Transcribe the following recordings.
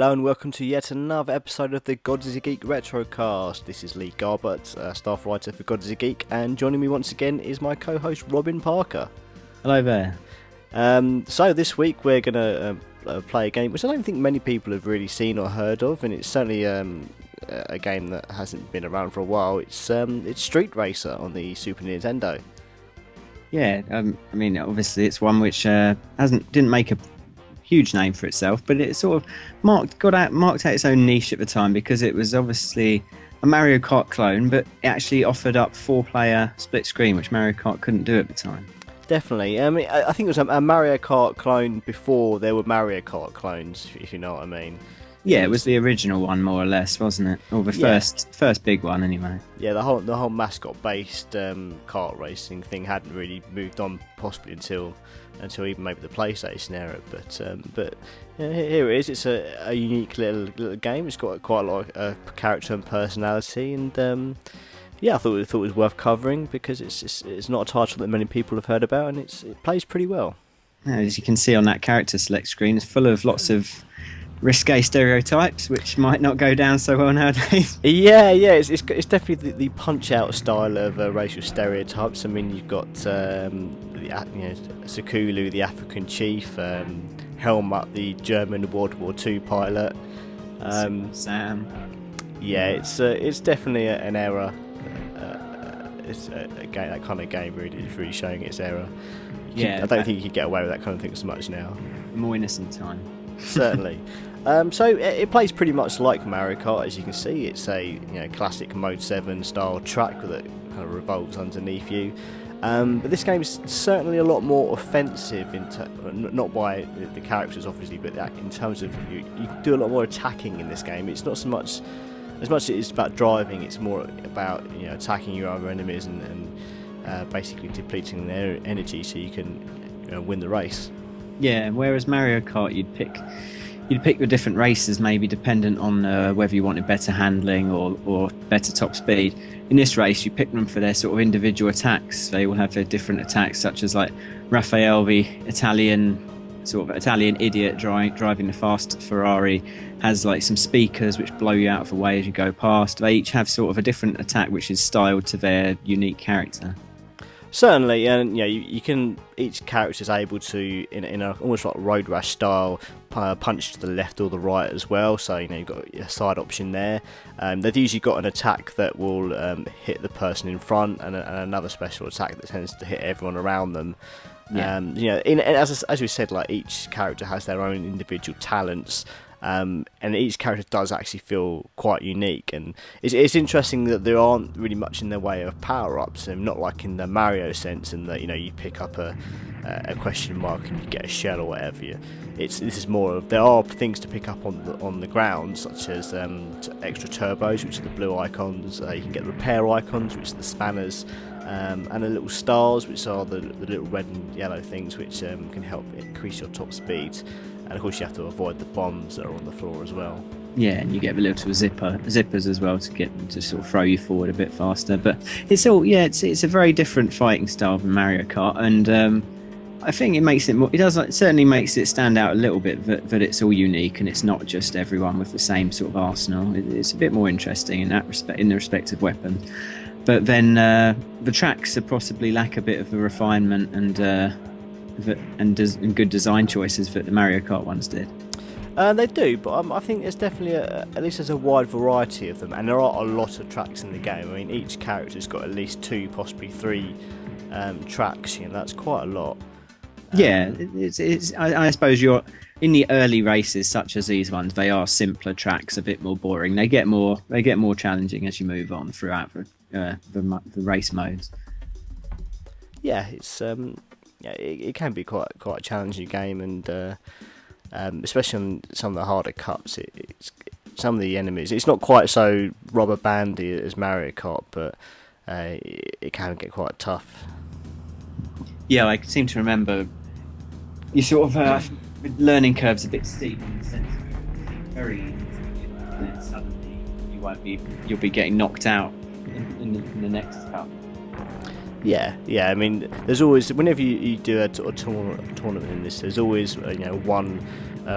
Hello and welcome to yet another episode of the God is a Geek Retrocast. This is Lee Garbett, staff writer for God is a Geek, and joining me once again is my co-host Robin Parker. Hello there. So this week we're going to play a game which I don't think many people have really seen or heard of, and it's certainly a game that hasn't been around for a while. It's Street Racer on the Super Nintendo. Yeah, I mean, obviously it's one which didn't make a huge name for itself, but it sort of marked out its own niche at the time because it was obviously a Mario Kart clone, but it actually offered up 4-player split screen, which Mario Kart couldn't do at the time. Definitely. I mean, I think it was a Mario Kart clone before there were Mario Kart clones, if you know what I mean. Yeah, it was the original one, more or less, wasn't it? Or the first big one, anyway. Yeah, the whole mascot-based kart racing thing hadn't really moved on, possibly until even maybe the PlayStation era. But yeah, here it is. It's a unique little game. It's got quite a lot of character and personality, and yeah, I thought it was worth covering because it's not a title that many people have heard about, and it plays pretty well. Yeah, as you can see on that character select screen, it's full of lots of risque stereotypes, which might not go down so well nowadays. Yeah, it's definitely the punch-out style of racial stereotypes. I mean, you've got Sakulu, the African chief, Helmut, the German World War II pilot. Sam. Yeah, it's definitely an era. It's a game, that kind of game is really showing its era. I don't think you could get away with that kind of thing so much now. More innocent time. Certainly. So it plays pretty much like Mario Kart, as you can see. It's a classic Mode 7 style track that kind of revolves underneath you. But this game is certainly a lot more offensive, not by the characters obviously, but in terms of you can do a lot more attacking in this game. It's not so much as it is about driving. It's more about attacking your other enemies and basically depleting their energy so you can win the race. Yeah, whereas Mario Kart, you'd pick your different races, maybe dependent on whether you wanted better handling or better top speed. In this race, you pick them for their sort of individual attacks. They all have their different attacks, such as like Raphael, the Italian idiot driving the fast Ferrari, has like some speakers which blow you out of the way as you go past. They each have sort of a different attack which is styled to their unique character. Certainly, and you can. Each character is able to, in a almost like road rash style, punch to the left or the right as well. So you've got a side option there. They've usually got an attack that will hit the person in front, and another special attack that tends to hit everyone around them. Yeah. As we said, like each character has their own individual talents. And each character does actually feel quite unique, and it's interesting that there aren't really much in their way of power-ups, and not like in the Mario sense, and that you pick up a question mark and you get a shell or whatever. This is more of, there are things to pick up on the ground, such as extra turbos, which are the blue icons. You can get repair icons, which are the spanners, and the little stars, which are the little red and yellow things, which can help increase your top speed. And of course you have to avoid the bombs that are on the floor as well. Yeah, and you get the little zippers as well to get them to sort of throw you forward a bit faster. But it's a very different fighting style than Mario Kart, and I think it makes it more. It certainly makes it stand out a little bit that it's all unique and it's not just everyone with the same sort of arsenal. It's a bit more interesting in that respect, in the respective weapon. But then the tracks possibly lack a bit of the refinement and good design choices that the Mario Kart ones did. They do, but I think there's definitely at least there's a wide variety of them, and there are a lot of tracks in the game. I mean, each character's got at least 2, possibly 3 tracks. That's quite a lot. Yeah, I suppose you're in the early races, such as these ones. They are simpler tracks, a bit more boring. They get more challenging as you move on throughout the race modes. Yeah, it's it can be quite a challenging game, and especially on some of the harder cuts, it's some of the enemies. It's not quite so rubber bandy as Mario Kart, but it can get quite tough. Yeah, I seem to remember you sort of learning curve's a bit steep in the sense of very easy, and then suddenly you'll be getting knocked out in the next cup. Yeah. I mean, there's always, whenever you do a tournament in this, there's always one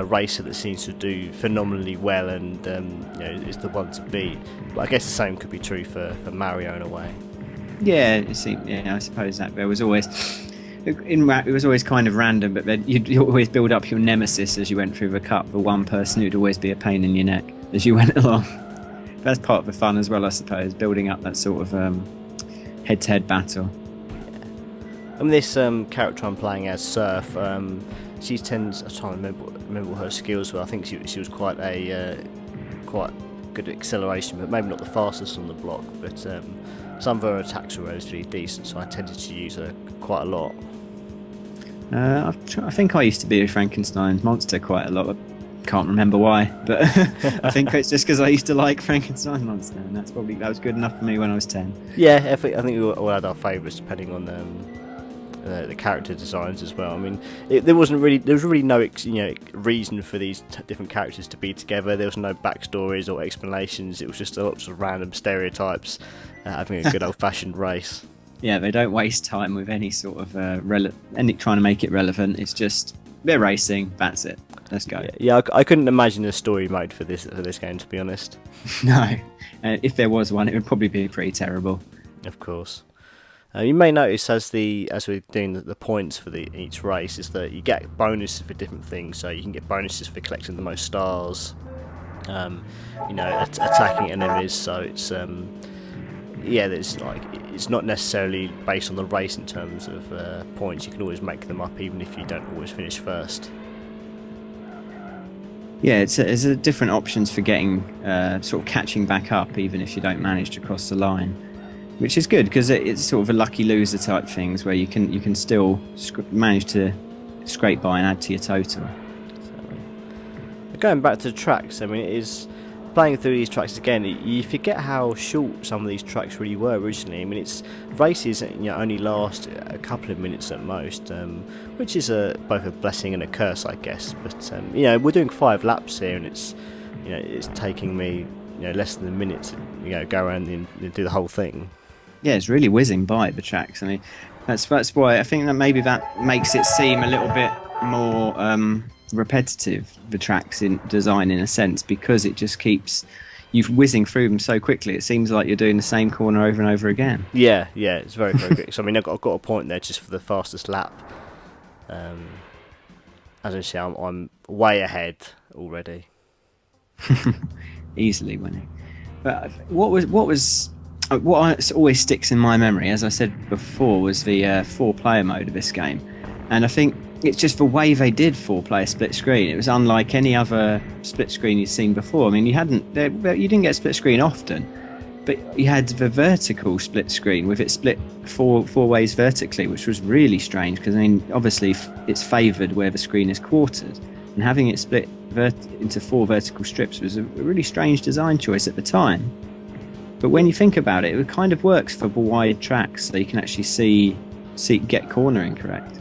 racer that seems to do phenomenally well and is the one to beat. But I guess the same could be true for Mario in a way. Yeah, I suppose that there was always. It was always kind of random, but then you'd always build up your nemesis as you went through the cup. The one person who'd always be a pain in your neck as you went along. That's part of the fun as well, I suppose, building up that sort of head-to-head battle. And this character I'm playing as, Surf, she tends. I'm trying to remember what her skills were. I think she was quite good at acceleration, but maybe not the fastest on the block. But some of her attacks were relatively decent, so I tended to use her quite a lot. I think I used to be a Frankenstein's monster quite a lot. I can't remember why, but I think it's just because I used to like Frankenstein's monster, and that was good enough for me when I was 10. Yeah, I think we all had our favourites depending on the character designs as well. I mean, there was really no reason for these different characters to be together. There was no backstories or explanations. It was just lots of random stereotypes having a good old-fashioned race. Yeah, they don't waste time with any sort of trying to make it relevant. It's just they're racing. That's it. Let's go. Yeah, I couldn't imagine a story mode for this game, to be honest. No, if there was one, it would probably be pretty terrible. Of course. You may notice as we're doing the points for each race is that you get bonuses for different things. So you can get bonuses for collecting the most stars, attacking enemies. So it's it's not necessarily based on the race in terms of points. You can always make them up even if you don't always finish first. Yeah, it's different options for getting sort of catching back up even if you don't manage to cross the line, which is good because it's sort of a lucky loser type things where you can still manage to scrape by and add to your total. Going back to the tracks, I mean, it is playing through these tracks again. You forget how short some of these tracks really were originally. I mean, races only last a couple of minutes at most, which is both a blessing and a curse, I guess. But we're doing 5 laps here, and it's taking me less than a minute to go around and do the whole thing. Yeah, it's really whizzing by the tracks. I mean, that's why I think that maybe that makes it seem a little bit more repetitive, the tracks in design in a sense, because it just keeps you whizzing through them so quickly. It seems like you're doing the same corner over and over again. Yeah, it's very, very quick. So I mean, I've got a point there just for the fastest lap. As I say, I'm way ahead already. Easily winning. But what always sticks in my memory, as I said before, was the 4-player mode of this game, and I think it's just the way they did 4-player split screen. It was unlike any other split screen you'd seen before. I mean, you didn't get split screen often, but you had the vertical split screen with it split four ways vertically, which was really strange because I mean, obviously it's favoured where the screen is quartered, and having it split into 4 vertical strips was a really strange design choice at the time. But when you think about it, it kind of works for the wide tracks, so you can actually get cornering correct.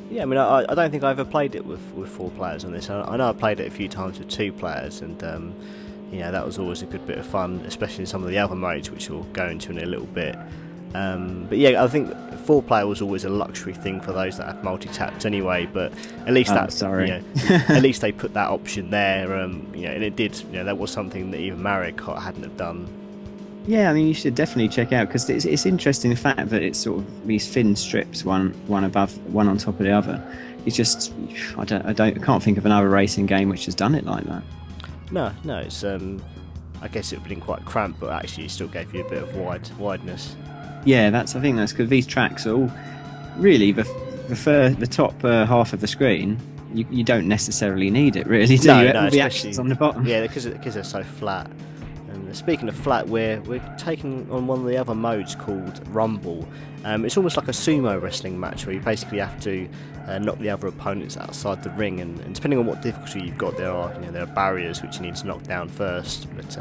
Yeah, I mean, I don't think I ever played it with 4 players on this. I know I played it a few times with 2 players, and that was always a good bit of fun, especially in some of the other modes, which we'll go into in a little bit. But yeah, I think 4-player was always a luxury thing for those that have multi-taps anyway. But at least at least they put that option there. And it did. That was something that even Mario Kart hadn't have done. Yeah, I mean, you should definitely check out because it's interesting the fact that it's sort of these thin strips, one above, one on top of the other. It's just I can't think of another racing game which has done it like that. No, it's I guess it would have been quite cramped, but actually it still gave you a bit of wideness. Yeah, I think that's because these tracks are all really the top half of the screen. You don't necessarily need it, really, do you? No, the actions on the bottom. Yeah, because they're so flat. And speaking of flat, we're taking on one of the other modes called Rumble. It's almost like a sumo wrestling match where you basically have to knock the other opponents outside the ring, and depending on what difficulty you've got, there are barriers which you need to knock down first. But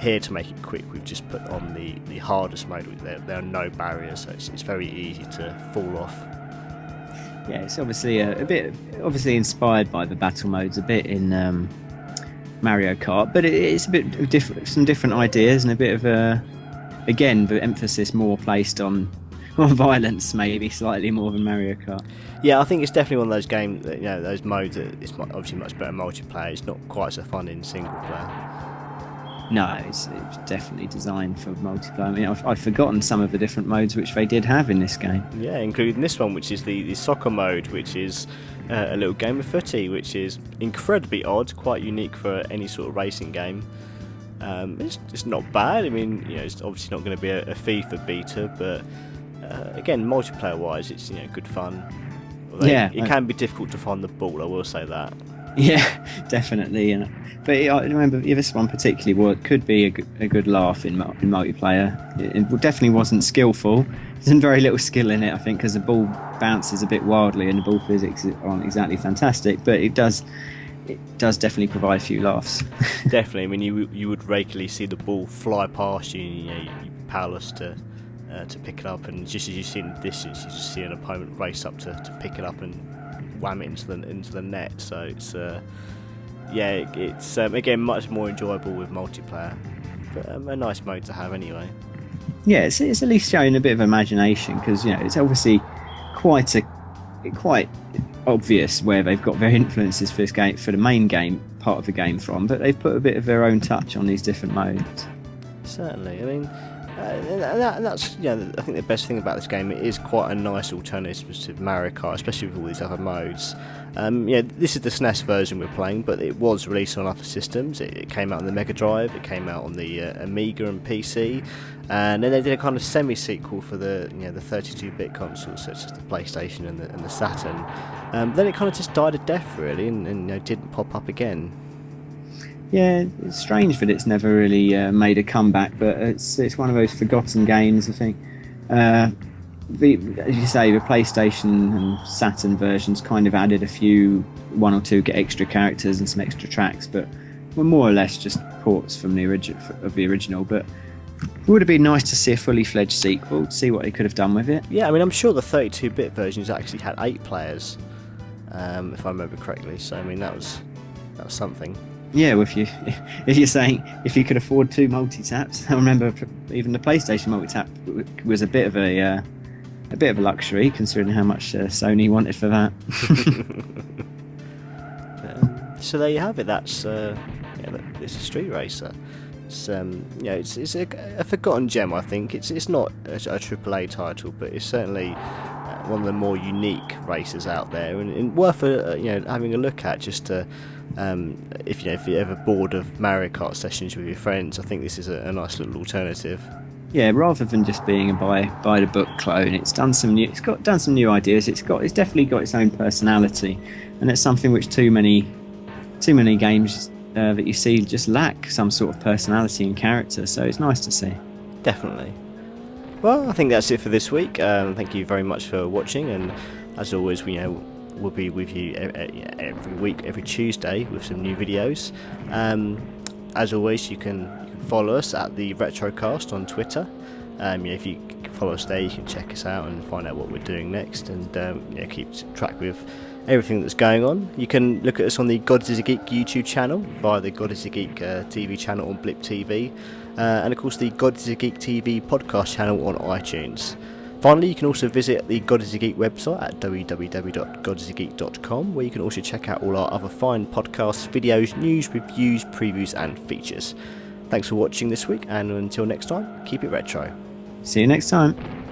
here, to make it quick, we've just put on the hardest mode. There are no barriers, so it's very easy to fall off. Yeah, it's obviously a bit inspired by the battle modes a bit in Mario Kart, but it's a bit different, some different ideas, and a bit of again the emphasis more placed on more violence, maybe slightly more than Mario Kart. Yeah, I think it's definitely one of those games that, those modes that it's obviously much better multiplayer. It's not quite so fun in single player. No, it's definitely designed for multiplayer. I mean, I've forgotten some of the different modes which they did have in this game. Yeah, including this one, which is the soccer mode, which is a little game of footy, which is incredibly odd, quite unique for any sort of racing game. It's not bad. I mean, it's obviously not going to be a FIFA beta, but again, multiplayer-wise, it's good fun. Although it can be difficult to find the ball. I will say that. Yeah, definitely. But I remember this one particularly could be a good laugh in multiplayer. It definitely wasn't skillful. There's very little skill in it, I think, because the ball bounces a bit wildly and the ball physics aren't exactly fantastic. But it does definitely provide a few laughs. Definitely. I mean, you would regularly see the ball fly past you. You're powerless to pick it up, and just as you see it in the distance, you just see an opponent race up to pick it up and wham it into the net. So it's it's again much more enjoyable with multiplayer, but a nice mode to have anyway. Yeah, it's at least showing a bit of imagination, because it's obviously quite obvious where they've got their influences for this game, for the main game part of the game from, but they've put a bit of their own touch on these different modes. Certainly, I mean. That's I think the best thing about this game, it is quite a nice alternative to Mario Kart, especially with all these other modes. This is the SNES version we're playing, but it was released on other systems. It came out on the Mega Drive, it came out on the Amiga and PC, and then they did a kind of semi-sequel for the 32-bit consoles such as the PlayStation and the Saturn. Then it kind of just died a death really, and didn't pop up again. Yeah, it's strange that it's never really made a comeback, but it's one of those forgotten games, I think. As you say, the PlayStation and Saturn versions kind of added one or two extra characters and some extra tracks, but were more or less just ports from the original. But it would have been nice to see a fully fledged sequel, to see what they could have done with it. Yeah, I mean, I'm sure the 32-bit versions actually had 8 players, if I remember correctly. So I mean, that was something. Yeah, if you're saying if you could afford 2 multi-taps, I remember even the PlayStation multi-tap was a bit of a luxury, considering how much Sony wanted for that. So there you have it. That's it's a Street Racer. It's it's a forgotten gem. I think it's not a AAA title, but it's certainly one of the more unique racers out there, and worth having a look at, just to. If you're ever bored of Mario Kart sessions with your friends, I think this is a nice little alternative. Yeah, rather than just being a by the book clone, it's done some new ideas. It's definitely got its own personality, and it's something which too many games that you see just lack some sort of personality and character. So it's nice to see. Definitely. Well, I think that's it for this week. Thank you very much for watching, and as always, we'll be with you every week, every Tuesday, with some new videos. As always, you can follow us at the Retrocast on Twitter. If you follow us there, you can check us out and find out what we're doing next, and keep track with everything that's going on. You can look at us on the God is a Geek YouTube channel via the God is a Geek TV channel on Blip TV, and of course the God is a Geek TV podcast channel on iTunes. Finally, you can also visit the God is a Geek website at www.godisageek.com, where you can also check out all our other fine podcasts, videos, news, reviews, previews and features. Thanks for watching this week, and until next time, keep it retro. See you next time.